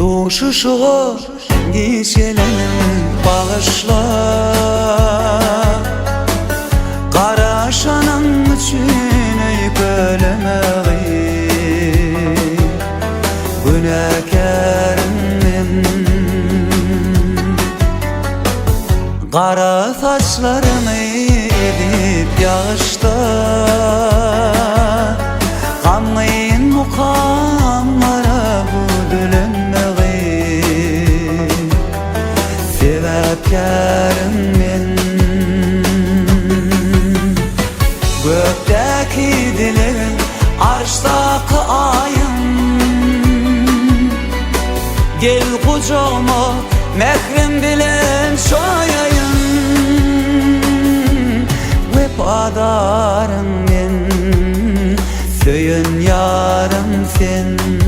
Duşuşuğu gişelenin bağışla, Qaraşanın üçün öyüp ölemeği, Günahkarım men. Qara saçlarımı edip yağışta, Qanlayın muqamlara bu dilenmeği, Sebepkarım men. Gökteki dileğin, arştaki ayın, Gel kucağıma mehrim bilen şayayın, Vefadarım men, Söyün yarım sen.